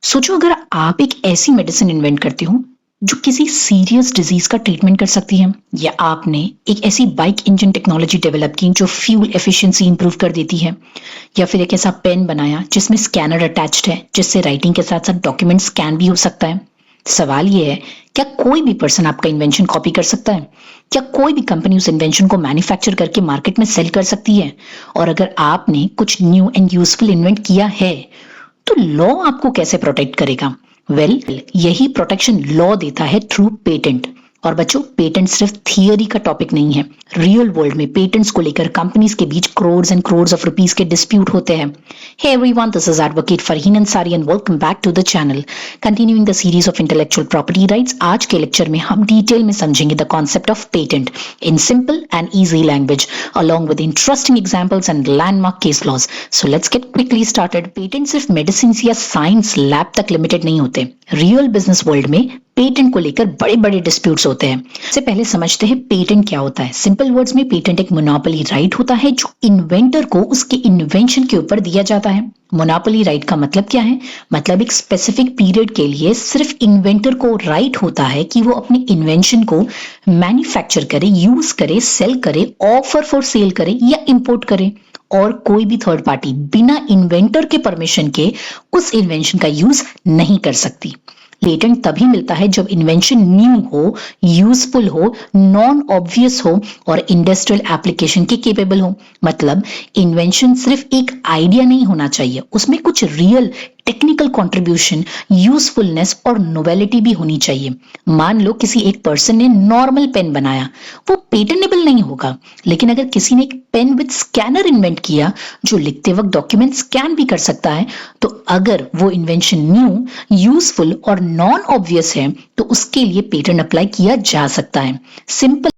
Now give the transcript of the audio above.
सोचो अगर आप एक ऐसी मेडिसिन इन्वेंट करते हो जो किसी सीरियस डिजीज का ट्रीटमेंट कर सकती है, या आपने एक ऐसी बाइक इंजन टेक्नोलॉजी डेवलप की जो फ्यूल एफिशिएंसी इंप्रूव कर देती है, या फिर एक ऐसा पेन बनाया जिसमें स्कैनर अटैच्ड है जिससे राइटिंग के साथ साथ डॉक्यूमेंट स्कैन भी हो सकता है। सवाल ये है, क्या कोई भी पर्सन आपका इन्वेंशन कॉपी कर सकता है? क्या कोई भी कंपनी उस इन्वेंशन को मैन्युफैक्चर करके मार्केट में सेल कर सकती है? और अगर आपने कुछ न्यू एंड यूजफुल इन्वेंट किया है तो लॉ आपको कैसे प्रोटेक्ट करेगा? यही प्रोटेक्शन लॉ देता है थ्रू पेटेंट। और बच्चों, पेटेंट सिर्फ थियरी का टॉपिक नहीं है। रियल वर्ल्ड में पेटेंट्स को लेकर कंपनीज के बीच crores and crores of rupees के डिस्प्यूट होते हैं। Hey everyone, this is advocate Farheen Ansari and welcome back to the channel. Continuing the series of intellectual property rights, आज के लेक्चर में हम डिटेल में समझेंगे the concept of patent in simple and easy language along with interesting examples and landmark case laws. So let's get quickly started. Patent सिर्फ medicine या science lab तक limited नहीं होते। रियल बिजनेस वर्ल्ड में patent को लेकर बड़े बड़े डिस्प्यूट्स होते हैं। इससे पहले समझते हैं पेटेंट क्या होता है। सिंपल वर्ड्स में पेटेंट एक मोनोपोली राइट होता है जो इन्वेंटर को उसके इन्वेंशन के ऊपर दिया जाता है। मोनोपोली राइट का मतलब क्या है? मतलब एक स्पेसिफिक पीरियड के लिए सिर्फ इन्वेंटर को राइट होता है कि वो अपने इन्वेंशन को मैन्युफैक्चर करे, यूज करे, सेल करे, ऑफर फॉर सेल करे या इंपोर्ट करे, और कोई भी थर्ड पार्टी बिना इन्वेंटर के परमिशन के उस इन्वेंशन का यूज नहीं कर सकती। पेटेंट तभी मिलता है जब इन्वेंशन न्यू हो, यूजफुल हो, नॉन ऑब्वियस हो और इंडस्ट्रियल एप्लीकेशन के केपेबल हो। मतलब इन्वेंशन सिर्फ एक आइडिया नहीं होना चाहिए, उसमें कुछ रियल टेक्निकल कंट्रीब्यूशन, यूजफुलनेस और नोवेलिटी भी होनी चाहिए। मान लो किसी एक पर्सन ने नॉर्मल पेन बनाया, वो पेटेंटेबल नहीं होगा। लेकिन अगर किसी ने एक पेन विद स्कैनर इन्वेंट किया जो लिखते वक्त डॉक्यूमेंट स्कैन भी कर सकता है, तो अगर वो इन्वेंशन न्यू, यूजफुल और नॉन ऑब्वियस है तो उसके लिए पेटेंट अप्लाई किया जा सकता है। सिंपल